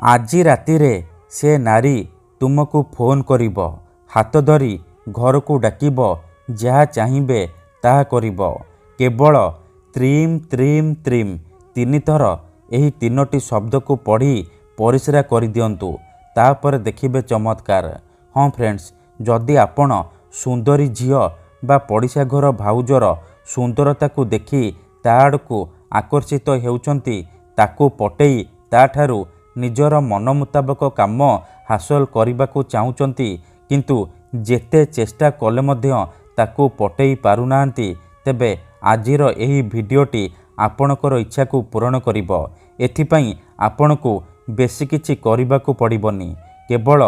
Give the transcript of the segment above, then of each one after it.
ଆଜି ରାତିରେ ସେ ନାରୀ ତୁମକୁ ଫୋନ୍ କରିବ, ହାତ ଧରି ଘରକୁ ଡାକିବ, ଯାହା ଚାହିଁବେ ତାହା କରିବ। କେବଳ ତ୍ରିମ୍ ତ୍ରିମ୍ ତ୍ରିମ୍ 3 ଥର ଏହି 3ଟି ଶବ୍ଦକୁ ପଢ଼ି ପରିସ୍ରା କରିଦିଅନ୍ତୁ। ତାପରେ ଦେଖିବେ ଚମତ୍କାର। ହଁ ଫ୍ରେଣ୍ଡସ୍, ଯଦି ଆପଣ ସୁନ୍ଦରୀ ଝିଅ ବା ପଡ଼ିଶା ଘର ଭାଉଜର ସୁନ୍ଦରତାକୁ ଦେଖି ତା ଆଡ଼କୁ ଆକର୍ଷିତ ହେଉଛନ୍ତି, ତାକୁ ପଟେଇ ତାଠାରୁ ନିଜର ମନ ମୁତାବକ କାମ ହାସଲ କରିବାକୁ ଚାହୁଁଛନ୍ତି, କିନ୍ତୁ ଯେତେ ଚେଷ୍ଟା କଲେ ମଧ୍ୟ ତାକୁ ପଟେଇ ପାରୁନାହାନ୍ତି, ତେବେ ଆଜିର ଏହି ଭିଡ଼ିଓଟି ଆପଣଙ୍କର ଇଚ୍ଛାକୁ ପୂରଣ କରିବ। ଏଥିପାଇଁ ଆପଣଙ୍କୁ ବେଶୀ କିଛି କରିବାକୁ ପଡ଼ିବନି। କେବଳ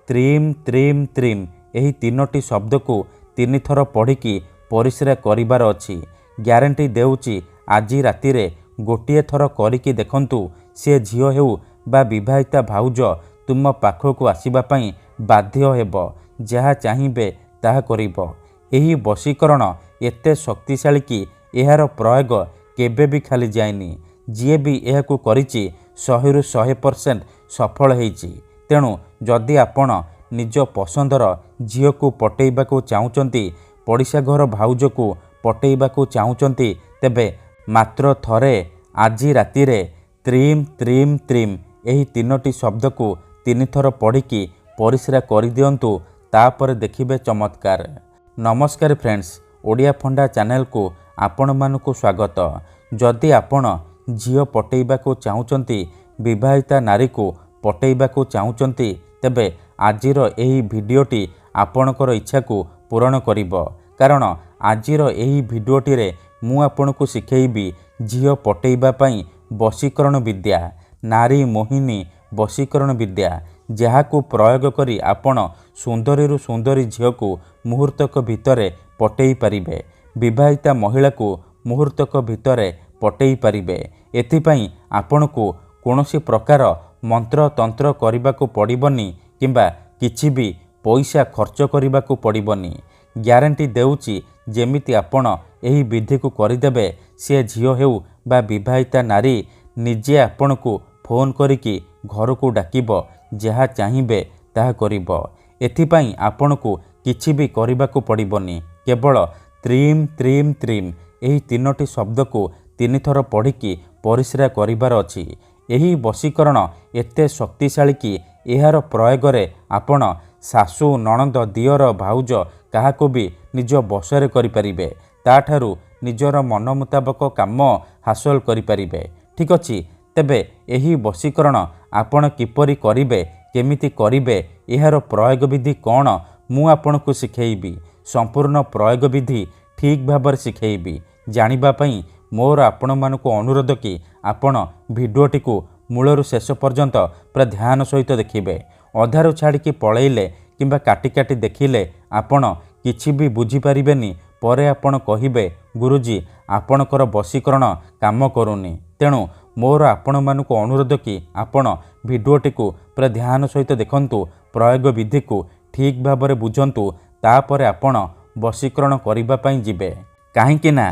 ତ୍ରିମ୍ ତ୍ରିମ୍ ତ୍ରିମ୍ ଏହି 3ଟି ଶବ୍ଦକୁ 3 ଥର ପଢ଼ିକି ପରିସ୍ରା କରିବାର ଅଛି। ଗ୍ୟାରେଣ୍ଟି ଦେଉଛି ଆଜି ରାତିରେ ଗୋଟିଏ ଥର କରିକି ଦେଖନ୍ତୁ, ସେ ଝିଅ ହେଉ ବା ବିବାହିତା ଭାଉଜ ତୁମ ପାଖକୁ ଆସିବା ପାଇଁ ବାଧ୍ୟ ହେବ। ଯାହା ଚାହିଁବେ ତାହା କରିବ। ଏହି ବଶୀକରଣ ଏତେ ଶକ୍ତିଶାଳୀ କି ଏହାର ପ୍ରୟୋଗ କେବେ ବି ଖାଲି ଯାଇନି। ଯିଏ ବି ଏହାକୁ କରିଛି 100ରୁ 100% ସଫଳ ହେଇଛି। ତେଣୁ ଯଦି ଆପଣ ନିଜ ପସନ୍ଦର ଝିଅକୁ ପଟେଇବାକୁ ଚାହୁଁଛନ୍ତି, ପଡ଼ିଶା ଘର ଭାଉଜକୁ ପଟେଇବାକୁ ଚାହୁଁଛନ୍ତି, ତେବେ ମାତ୍ର ଥରେ ଆଜି ରାତିରେ ତ୍ରିମ୍ ତ୍ରିମ୍ ତ୍ରିମ୍ ଏହି 3ଟି ଶବ୍ଦକୁ 3 ଥର ପଢ଼ିକି ପରିସ୍ରା କରିଦିଅନ୍ତୁ। ତାପରେ ଦେଖିବେ ଚମତ୍କାର। ନମସ୍କାର ଫ୍ରେଣ୍ଡସ୍, ଓଡ଼ିଆ ଫଣ୍ଡା ଚ୍ୟାନେଲକୁ ଆପଣମାନଙ୍କୁ ସ୍ୱାଗତ। ଯଦି ଆପଣ ଝିଅ ପଟେଇବାକୁ ଚାହୁଁଛନ୍ତି, ବିବାହିତା ନାରୀକୁ ପଟେଇବାକୁ ଚାହୁଁଛନ୍ତି, ତେବେ ଆଜିର ଏହି ଭିଡ଼ିଓଟି ଆପଣଙ୍କର ଇଚ୍ଛାକୁ ପୂରଣ କରିବ। କାରଣ ଆଜିର ଏହି ଭିଡ଼ିଓଟିରେ ମୁଁ ଆପଣଙ୍କୁ ଶିଖେଇବି ଝିଅ ପଟେଇବା ପାଇଁ ବଶୀକରଣ ବିଦ୍ୟା, ନାରୀ ମୋହିନୀ ବଶୀକରଣ ବିଦ୍ୟା, ଯାହାକୁ ପ୍ରୟୋଗ କରି ଆପଣ ସୁନ୍ଦରୀରୁ ସୁନ୍ଦରୀ ଝିଅକୁ ମୁହୂର୍ତ୍ତକ ଭିତରେ ପଟେଇ ପାରିବେ, ବିବାହିତା ମହିଳାକୁ ମୁହୂର୍ତ୍ତକ ଭିତରେ ପଟେଇ ପାରିବେ। ଏଥିପାଇଁ ଆପଣଙ୍କୁ କୌଣସି ପ୍ରକାର ମନ୍ତ୍ରତନ୍ତ୍ର କରିବାକୁ ପଡ଼ିବନି କିମ୍ବା କିଛି ବି ପଇସା ଖର୍ଚ୍ଚ କରିବାକୁ ପଡ଼ିବନି। ଗ୍ୟାରେଣ୍ଟି ଦେଉଛି ଯେମିତି ଆପଣ ଏହି ବିଧିକୁ କରିଦେବେ, ସେ ଝିଅ ହେଉ ବା ବିବାହିତା ନାରୀ ନିଜେ ଆପଣଙ୍କୁ ଫୋନ୍ କରିକି ଘରକୁ ଡାକିବ, ଯାହା ଚାହିଁବେ ତାହା କରିବ। ଏଥିପାଇଁ ଆପଣଙ୍କୁ କିଛି ବି କରିବାକୁ ପଡ଼ିବନି। କେବଳ ତ୍ରିମ୍ ତ୍ରିମ୍ ତ୍ରିମ୍ ଏହି 3ଟି ଶବ୍ଦକୁ 3 ଥର ପଢ଼ିକି ପରିସ୍ରା କରିବାର ଅଛି। ଏହି ବଶୀକରଣ ଏତେ ଶକ୍ତିଶାଳୀ କି ଏହାର ପ୍ରୟୋଗରେ ଆପଣ ଶାଶୁ, ନଣନ୍ଦ, ଦିଅର, ଭାଉଜ କାହାକୁ ବି ନିଜ ବଶରେ କରିପାରିବେ। ତାଠାରୁ ନିଜର ମନ ମୁତାବକ କାମ ହାସଲ କରିପାରିବେ। ଠିକ୍ ଅଛି, ତେବେ ଏହି ବଶୀକରଣ ଆପଣ କିପରି କରିବେ, କେମିତି କରିବେ, ଏହାର ପ୍ରୟୋଗ ବିଧି କ'ଣ, ମୁଁ ଆପଣଙ୍କୁ ଶିଖେଇବି। ସମ୍ପୂର୍ଣ୍ଣ ପ୍ରୟୋଗ ବିଧି ଠିକ୍ ଭାବରେ ଶିଖେଇବି। ଜାଣିବା ପାଇଁ ମୋର ଆପଣମାନଙ୍କୁ ଅନୁରୋଧ କି ଆପଣ ଭିଡ଼ିଓଟିକୁ ମୂଳରୁ ଶେଷ ପର୍ଯ୍ୟନ୍ତ ପୁରା ଧ୍ୟାନ ସହିତ ଦେଖିବେ। ଅଧାରୁ ଛାଡ଼ିକି ପଳେଇଲେ କିମ୍ବା କାଟି କାଟି ଦେଖିଲେ ଆପଣ କିଛି ବି ବୁଝିପାରିବେନି। ପରେ ଆପଣ କହିବେ, ଗୁରୁଜୀ ଆପଣଙ୍କର ବଶୀକରଣ କାମ କରୁନି। ତେଣୁ ମୋର ଆପଣମାନଙ୍କୁ ଅନୁରୋଧ କି ଆପଣ ଭିଡ଼ିଓଟିକୁ ପୁରା ଧ୍ୟାନ ସହିତ ଦେଖନ୍ତୁ, ପ୍ରୟୋଗ ବିଧିକୁ ଠିକ୍ ଭାବରେ ବୁଝନ୍ତୁ, ତାପରେ ଆପଣ ବଶୀକରଣ କରିବା ପାଇଁ ଯିବେ। କାହିଁକି ନା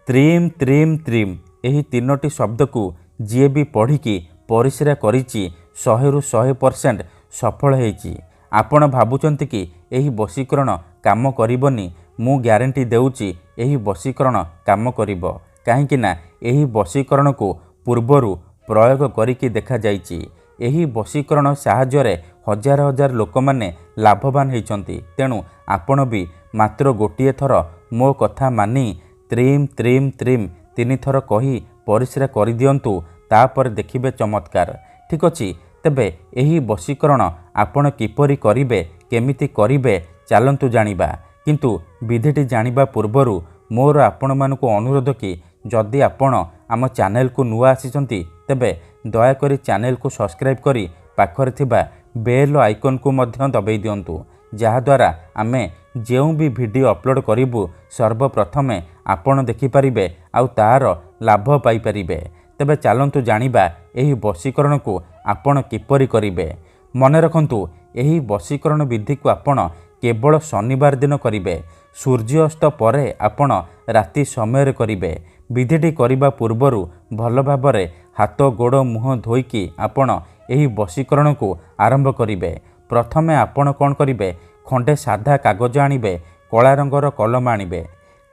ତ୍ରିମ୍ ତ୍ରିମ୍ ତ୍ରିମ୍ ଏହି 3ଟି ଶବ୍ଦକୁ ଯିଏ ବି ପଢ଼ିକି ପରିସ୍ରା କରିଛି 100ରୁ 100% ସଫଳ ହେଇଛି। ଆପଣ ଭାବୁଛନ୍ତି କି ଏହି ବଶୀକରଣ କାମ କରିବନି? ମୁଁ ଗ୍ୟାରେଣ୍ଟି ଦେଉଛି ଏହି ବଶୀକରଣ କାମ କରିବ। କାହିଁକି ନା ଏହି ବଶୀକରଣକୁ ପୂର୍ବରୁ ପ୍ରୟୋଗ କରିକି ଦେଖାଯାଇଛି। ଏହି ବଶୀକରଣ ସାହାଯ୍ୟରେ ହଜାର ହଜାର ଲୋକମାନେ ଲାଭବାନ ହେଇଛନ୍ତି। ତେଣୁ ଆପଣ ବି ମାତ୍ର ଗୋଟିଏ ଥର ମୋ କଥା ମାନି ତ୍ରିମ୍ ତ୍ରିମ୍ ତ୍ରିମ୍ 3 ଥର କହି ପରିସ୍ରା କରିଦିଅନ୍ତୁ। ତାପରେ ଦେଖିବେ ଚମତ୍କାର। ଠିକ୍ ଅଛି, ତେବେ ଏହି ବଶୀକରଣ ଆପଣ କିପରି କରିବେ, କେମିତି କରିବେ, ଚାଲନ୍ତୁ ଜାଣିବା। କିନ୍ତୁ ବିଧିଟି ଜାଣିବା ପୂର୍ବରୁ ମୋର ଆପଣମାନଙ୍କୁ ଅନୁରୋଧ କି ଯଦି ଆପଣ ଆମ ଚ୍ୟାନେଲକୁ ନୂଆ ଆସିଛନ୍ତି, ତେବେ ଦୟାକରି ଚ୍ୟାନେଲକୁ ସବସ୍କ୍ରାଇବ୍ କରି ପାଖରେ ଥିବା ବେଲ୍ ଆଇକନ୍କୁ ମଧ୍ୟ ଦବାଇ ଦିଅନ୍ତୁ, ଯାହାଦ୍ୱାରା ଆମେ ଯେଉଁ ବି ଭିଡ଼ିଓ ଅପଲୋଡ଼ କରିବୁ ସର୍ବପ୍ରଥମେ ଆପଣ ଦେଖିପାରିବେ ଆଉ ତାର ଲାଭ ପାଇପାରିବେ। ତେବେ ଚାଲନ୍ତୁ ଜାଣିବା ଏହି ବଶୀକରଣକୁ ଆପଣ କିପରି କରିବେ। ମନେ ରଖନ୍ତୁ, ଏହି ବଶୀକରଣ ବିଧିକୁ ଆପଣ କେବଳ ଶନିବାର ଦିନ କରିବେ। ସୂର୍ଯ୍ୟ ଅସ୍ତ ପରେ ଆପଣ ରାତି ସମୟରେ କରିବେ। ବିଧିଟି କରିବା ପୂର୍ବରୁ ଭଲ ଭାବରେ ହାତ ଗୋଡ଼ ମୁହଁ ଧୋଇକି ଆପଣ ଏହି ବଶୀକରଣକୁ ଆରମ୍ଭ କରିବେ। ପ୍ରଥମେ ଆପଣ କ'ଣ କରିବେ, ଖଣ୍ଡେ ସାଧା କାଗଜ ଆଣିବେ, କଳା ରଙ୍ଗର କଲମ ଆଣିବେ।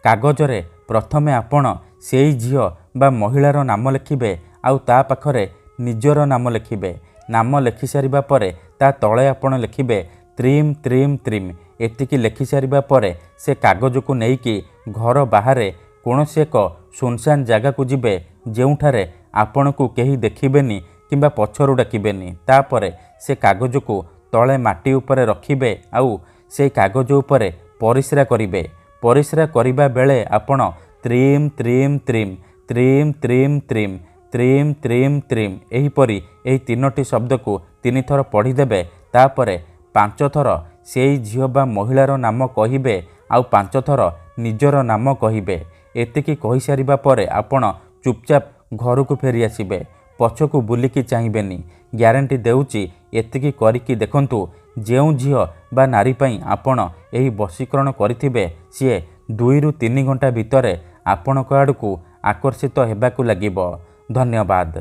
କାଗଜରେ ପ୍ରଥମେ ଆପଣ ସେଇ ଝିଅ ବା ମହିଳାର ନାମ ଲେଖିବେ, ଆଉ ତା ପାଖରେ ନିଜର ନାମ ଲେଖିବେ। ନାମ ଲେଖିସାରିବା ପରେ ତା ତଳେ ଆପଣ ଲେଖିବେ ତ୍ରିମ୍ ତ୍ରିମ୍ ତ୍ରିମ୍। ଏତିକି ଲେଖିସାରିବା ପରେ ସେ କାଗଜକୁ ନେଇକି ଘର ବାହାରେ କୌଣସି ଏକ ସୁନସାନ ଜାଗାକୁ ଯିବେ, ଯେଉଁଠାରେ ଆପଣଙ୍କୁ କେହି ଦେଖିବେନି କିମ୍ବା ପଛରୁ ଡାକିବେନି। ତାପରେ ସେ କାଗଜକୁ ତଳେ ମାଟି ଉପରେ ରଖିବେ, ଆଉ ସେଇ କାଗଜ ଉପରେ ପରିସ୍ରା କରିବେ। ପରିସ୍ରା କରିବା ବେଳେ ଆପଣ ତ୍ରିମ୍ ତ୍ରିମ୍ ତ୍ରିମ୍, ତ୍ରିମ୍ ତ୍ରିମ୍ ତ୍ରିମ୍, ତ୍ରିମ୍ ତ୍ରିମ୍ ତ୍ରିମ୍ ଏହିପରି ଏହି 3ଟି ଶବ୍ଦକୁ 3 ଥର ପଢ଼ିଦେବେ। ତାପରେ 5 ଥର ସେଇ ଝିଅ ବା ମହିଳାର ନାମ କହିବେ, ଆଉ 5 ଥର ନିଜର ନାମ କହିବେ। ଏତିକି କହିସାରିବା ପରେ ଆପଣ ଚୁପଚାପ ଘରକୁ ଫେରି ଆସିବେ। ପଛକୁ ବୁଲିକି ଚାହିଁବେନି। ଗ୍ୟାରେଣ୍ଟି ଦେଉଛି, ଏତିକି କରିକି ଦେଖନ୍ତୁ, ଯେଉଁ ଝିଅ ବା ନାରୀ ପାଇଁ ଆପଣ ଏହି ବଶୀକରଣ କରିଥିବେ, ସିଏ 2ରୁ 3 ଘଣ୍ଟା ଭିତରେ ଆପଣଙ୍କ ଆଡ଼କୁ ଆକର୍ଷିତ ହେବାକୁ ଲାଗିବ। ଧନ୍ୟବାଦ।